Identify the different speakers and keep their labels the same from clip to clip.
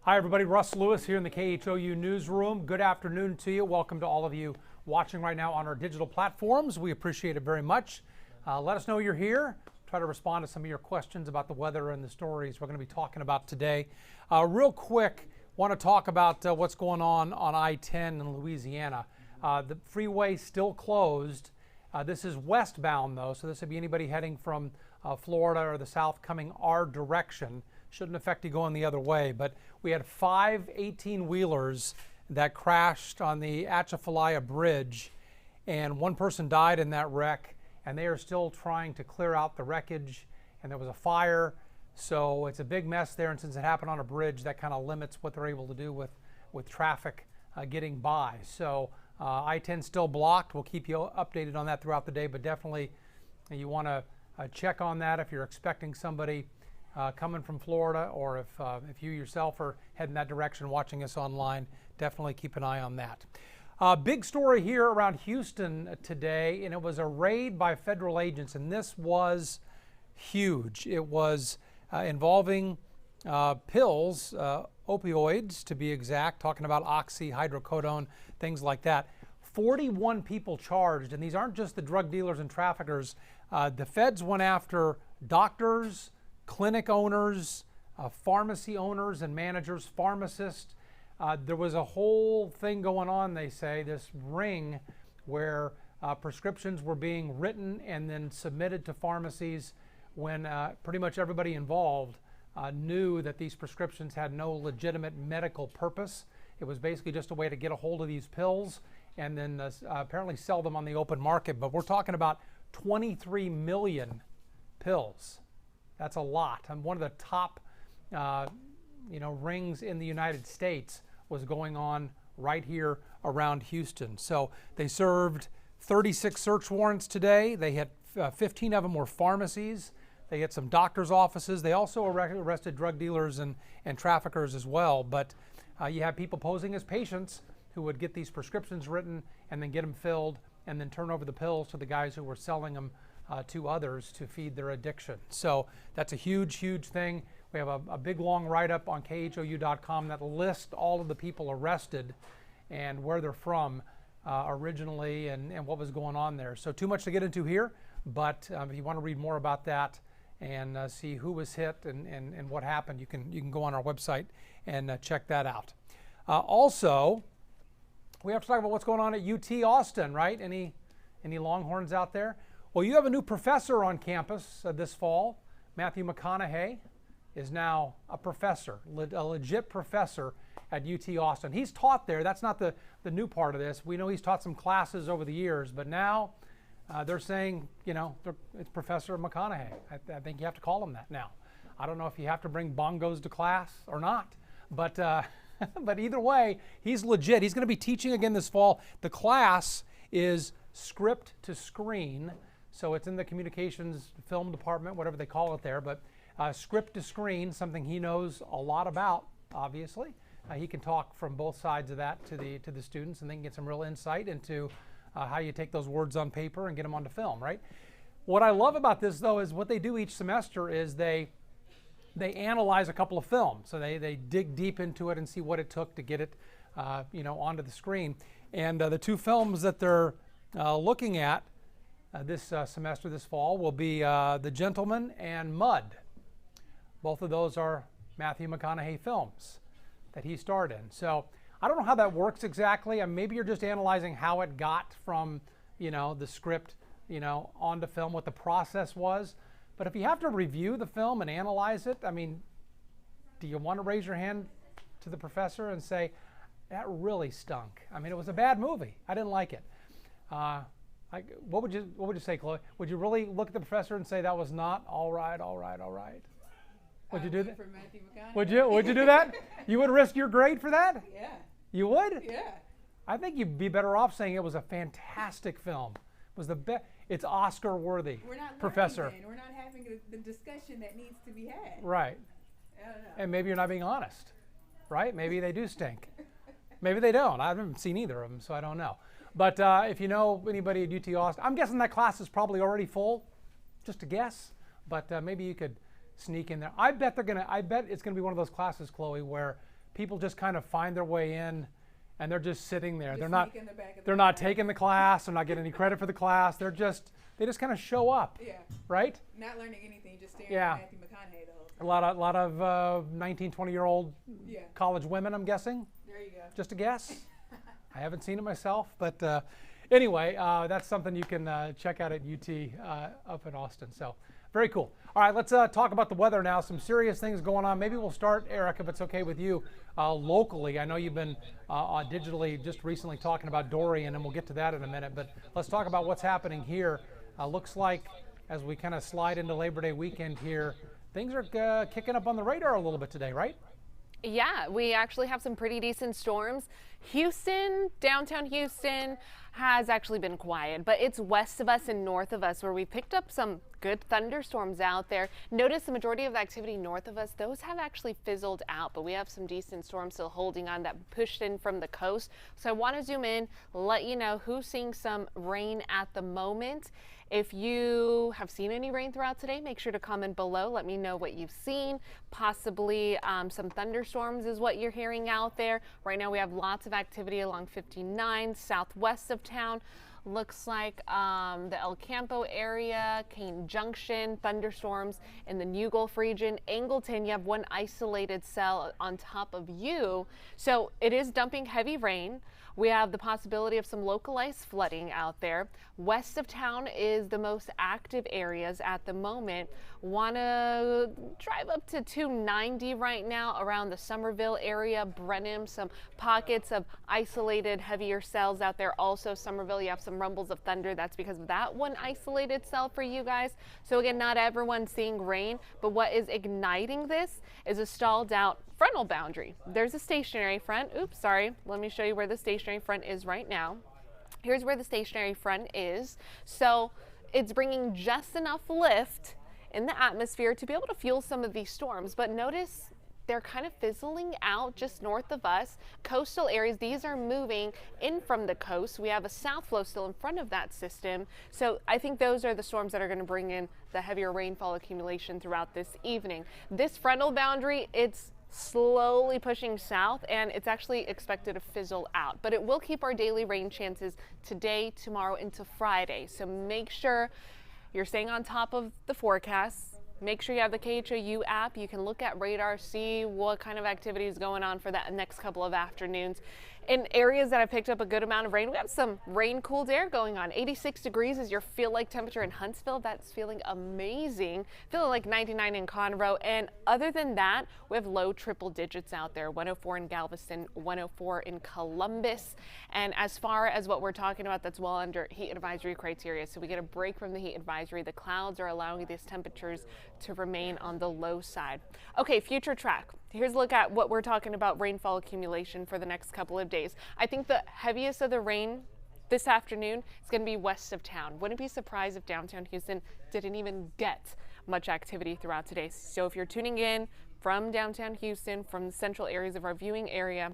Speaker 1: Hi everybody, Russ Lewis here in the KHOU newsroom. Good afternoon to you. Welcome to all of you watching right now on our digital platforms. We appreciate it very much. Let us know you're here. Try to respond to some of your questions about the weather and the stories we're going to be talking about today. Real quick, want to talk about what's going on I-10 in Louisiana. The freeway still closed. This is westbound though, so this would be anybody heading from Florida or the south coming our direction. Shouldn't affect you going the other way, but we had 5 18-wheelers that crashed on the Atchafalaya Bridge, and one person died in that wreck, and they are still trying to clear out the wreckage, and there was a fire, so it's a big mess there, and since it happened on a bridge, that kind of limits what they're able to do with traffic getting by. So I-10 still blocked. We'll keep you updated on that throughout the day, but definitely you want to check on that if you're expecting somebody coming from Florida, or if you yourself are heading that direction watching us online, definitely keep an eye on that. Big story here around Houston today, and it was a raid by federal agents, and this was huge. It was involving pills, opioids to be exact, talking about oxy, hydrocodone, things like that. 41 people charged, and these aren't just the drug dealers and traffickers. The feds went after doctors, clinic owners, pharmacy owners and managers, pharmacists. There was a whole thing going on, they say, this ring where prescriptions were being written and then submitted to pharmacies when pretty much everybody involved knew that these prescriptions had no legitimate medical purpose. It was basically just a way to get a hold of these pills and then apparently sell them on the open market. But we're talking about 23 million pills. That's a lot. And one of the top, rings in the United States was going on right here around Houston. So they served 36 search warrants today. They had 15 of them were pharmacies. They had some doctors' offices. They also arrested drug dealers and traffickers as well. But you have people posing as patients who would get these prescriptions written and then get them filled and then turn over the pills to the guys who were selling them to others to feed their addiction. So that's a huge, huge thing. We have a big long write-up on KHOU.com that lists all of the people arrested and where they're from originally and what was going on there. So too much to get into here, but if you want to read more about that and see who was hit and what happened, you can go on our website and check that out. Also, we have to talk about what's going on at UT Austin, right? Any Longhorns out there? Well, you have a new professor on campus this fall. Matthew McConaughey is now a professor, a legit professor at UT Austin. He's taught there. That's not the new part of this. We know he's taught some classes over the years, but now they're saying, it's Professor McConaughey. I think you have to call him that now. I don't know if you have to bring bongos to class or not, but but either way, he's legit. He's going to be teaching again this fall. The class is script to screen. So it's in the communications film department, whatever they call it there, but script to screen, something he knows a lot about, obviously. He can talk from both sides of that to the students, and they can get some real insight into how you take those words on paper and get them onto film, right? What I love about this, though, is what they do each semester is they analyze a couple of films. So they dig deep into it and see what it took to get it onto the screen. And the two films that they're looking at this semester, this fall, will be The Gentleman and Mud. Both of those are Matthew McConaughey films that he starred in. So I don't know how that works exactly. Maybe you're just analyzing how it got from, the script, onto film, what the process was. But if you have to review the film and analyze it, do you want to raise your hand to the professor and say, that really stunk? It was a bad movie. I didn't like it. What would you say, Chloe? Would you really look at the professor and say that was not all right? Would you do that?
Speaker 2: For Matthew McConaughey.
Speaker 1: Would you do that? You would risk your grade for that?
Speaker 2: Yeah.
Speaker 1: You would?
Speaker 2: Yeah.
Speaker 1: I think you'd be better off saying it was a fantastic film. It was the best. It's Oscar worthy.
Speaker 2: We're not
Speaker 1: professor.
Speaker 2: Learning, we're not having the discussion that needs to be had.
Speaker 1: Right.
Speaker 2: I don't know.
Speaker 1: And maybe you're not being honest, right? Maybe they do stink. Maybe they don't. I haven't seen either of them, so I don't know. But if you know anybody at UT Austin, I'm guessing that class is probably already full, just a guess. But maybe you could sneak in there. I bet it's gonna be one of those classes, Chloe, where people just kind of find their way in, and they're just sitting there.
Speaker 2: Just
Speaker 1: They're not
Speaker 2: sneak in the back of the
Speaker 1: they're not
Speaker 2: class.
Speaker 1: taking the class. They're not getting any credit for the class. They just kind of show up,
Speaker 2: Yeah.
Speaker 1: right?
Speaker 2: Not learning anything, just staring
Speaker 1: Yeah.
Speaker 2: at Matthew McConaughey the whole time.
Speaker 1: A lot of 19, 20-year-old
Speaker 2: Yeah.
Speaker 1: college women, I'm guessing.
Speaker 2: There you go.
Speaker 1: Just a guess. I haven't seen it myself, but anyway, that's something you can check out at UT up in Austin. So very cool. All right, let's talk about the weather now. Some serious things going on. Maybe we'll start, Eric, if it's okay with you, locally. I know you've been digitally just recently talking about Dorian, and we'll get to that in a minute. But let's talk about what's happening here. Looks like as we kind of slide into Labor Day weekend here, things are kicking up on the radar a little bit today, right?
Speaker 3: Yeah, we actually have some pretty decent storms. Houston, downtown Houston, has actually been quiet, but it's west of us and north of us where we picked up some good thunderstorms out there. Notice the majority of the activity north of us, those have actually fizzled out, but we have some decent storms still holding on that pushed in from the coast. So I want to zoom in, let you know who's seeing some rain at the moment. If you have seen any rain throughout today, make sure to comment below. Let me know what you've seen. Possibly some thunderstorms is what you're hearing out there. Right now we have lots of activity along 59 southwest of town. Looks like the El Campo area, Kane Junction, thunderstorms in the New Gulf region. Angleton, you have one isolated cell on top of you. So it is dumping heavy rain. We have the possibility of some localized flooding out there. West of town is the most active areas at the moment. Want to drive up to 290 right now around the Somerville area, Brenham, some pockets of isolated heavier cells out there. Also Somerville, you have some rumbles of thunder. That's because of that one isolated cell for you guys. So again, not everyone's seeing rain, but what is igniting this is a stalled out frontal boundary. There's a stationary front. Oops, sorry. Let me show you where the stationary front is right now. Here's where the stationary front is. So it's bringing just enough lift in the atmosphere to be able to fuel some of these storms. But notice they're kind of fizzling out just north of us. Coastal areas, these are moving in from the coast. We have a south flow still in front of that system. So I think those are the storms that are going to bring in the heavier rainfall accumulation throughout this evening. This frontal boundary, it's slowly pushing south, and it's actually expected to fizzle out, but it will keep our daily rain chances today, tomorrow, into Friday. So make sure you're staying on top of the forecast. Make sure you have the KHOU app. You can look at radar, see what kind of activity is going on for that next couple of afternoons. In areas that have picked up a good amount of rain, we have some rain cooled air going on. 86 degrees is your feel like temperature in Huntsville. That's feeling amazing. Feeling like 99 in Conroe. And other than that, we have low triple digits out there. 104 in Galveston, 104 in Columbus. And as far as what we're talking about, that's well under heat advisory criteria. So we get a break from the heat advisory. The clouds are allowing these temperatures to remain on the low side. Okay, future track. Here's a look at what we're talking about rainfall accumulation for the next couple of days. I think the heaviest of the rain this afternoon is going to be west of town. Wouldn't be surprised if downtown Houston didn't even get much activity throughout today. So if you're tuning in from downtown Houston, from the central areas of our viewing area,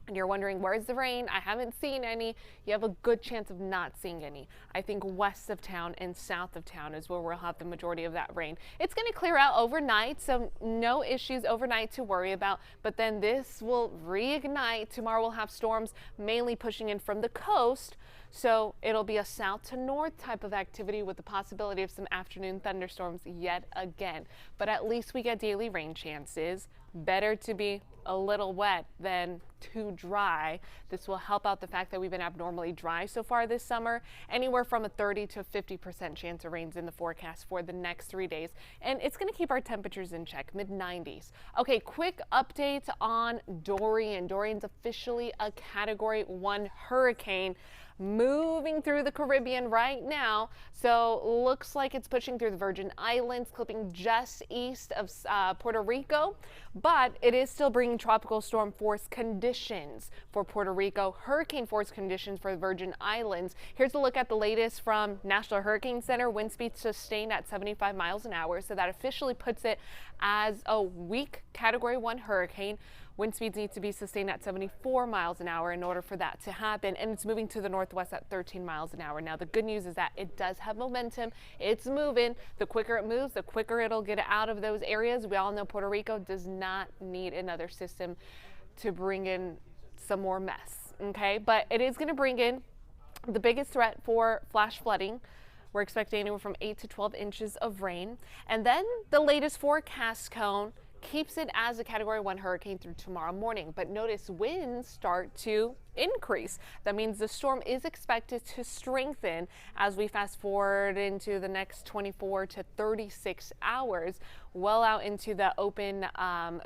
Speaker 3: and you're wondering, where's the rain? I haven't seen any. You have a good chance of not seeing any. I think west of town and south of town is where we'll have the majority of that rain. It's going to clear out overnight, so no issues overnight to worry about. But then this will reignite. Tomorrow we'll have storms mainly pushing in from the coast. So it'll be a south to north type of activity with the possibility of some afternoon thunderstorms yet again. But at least we get daily rain chances. Better to be a little wet than too dry. This will help out the fact that we've been abnormally dry so far this summer. Anywhere from a 30 to 50% chance of rains in the forecast for the next 3 days. And it's going to keep our temperatures in check, mid-90s. Okay, quick update on Dorian. Dorian's officially a Category 1 hurricane, moving through the Caribbean right now. So looks like it's pushing through the Virgin Islands, clipping just east of Puerto Rico, but it is still bringing tropical storm force conditions for Puerto Rico, hurricane force conditions for the Virgin Islands. Here's a look at the latest from National Hurricane Center. Wind speeds sustained at 75 miles an hour. So that officially puts it as a weak Category 1 hurricane. Wind speeds need to be sustained at 74 miles an hour in order for that to happen, and it's moving to the northwest at 13 miles an hour. Now, the good news is that it does have momentum. It's moving. The quicker it moves, the quicker it'll get out of those areas. We all know Puerto Rico does not need another system to bring in some more mess, okay? But it is going to bring in the biggest threat for flash flooding. We're expecting anywhere from 8 to 12 inches of rain. And then the latest forecast cone keeps it as a Category 1 hurricane through tomorrow morning. But notice winds start to increase. That means the storm is expected to strengthen as we fast forward into the next 24 to 36 hours, well out into the open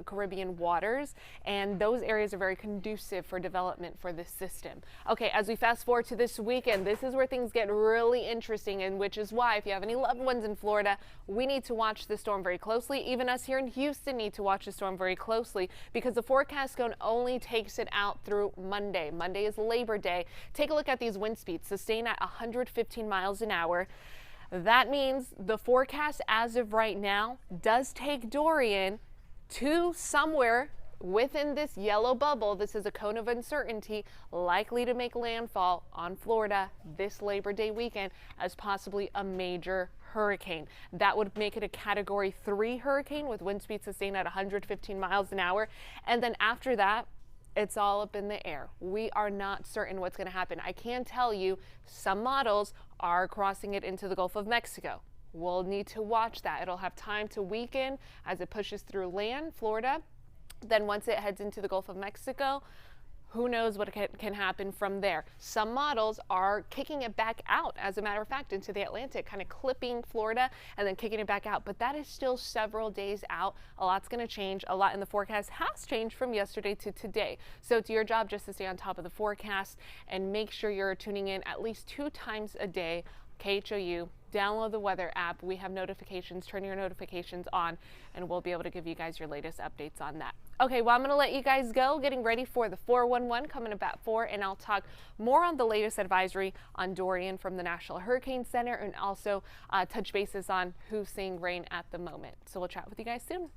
Speaker 3: Caribbean waters, and those areas are very conducive for development for this system. Okay, as we fast forward to this weekend, this is where things get really interesting, and which is why if you have any loved ones in Florida, we need to watch the storm very closely. Even us here in Houston need to watch the storm very closely because the forecast cone only takes it out through Monday. Monday is Labor Day. Take a look at these wind speeds, sustained at 115 miles an hour. That means the forecast as of right now does take Dorian to somewhere within this yellow bubble. This is a cone of uncertainty, likely to make landfall on Florida this Labor Day weekend as possibly a major hurricane. That would make it a Category 3 hurricane with wind speeds sustained at 115 miles an hour. And then after that, it's all up in the air. We are not certain what's going to happen. I can tell you some models are crossing it into the Gulf of Mexico. We'll need to watch that. It'll have time to weaken as it pushes through land, Florida. Then once it heads into the Gulf of Mexico, who knows what can happen from there. Some models are kicking it back out, as a matter of fact, into the Atlantic, kind of clipping Florida and then kicking it back out. But that is still several days out. A lot's going to change. A lot in the forecast has changed from yesterday to today. So it's your job just to stay on top of the forecast and make sure you're tuning in at least 2 times a day. KHOU, download the weather app. We have notifications. Turn your notifications on, and we'll be able to give you guys your latest updates on that. Okay, well, I'm going to let you guys go, getting ready for the 411 coming up at 4, and I'll talk more on the latest advisory on Dorian from the National Hurricane Center, and also touch bases on who's seeing rain at the moment. So we'll chat with you guys soon.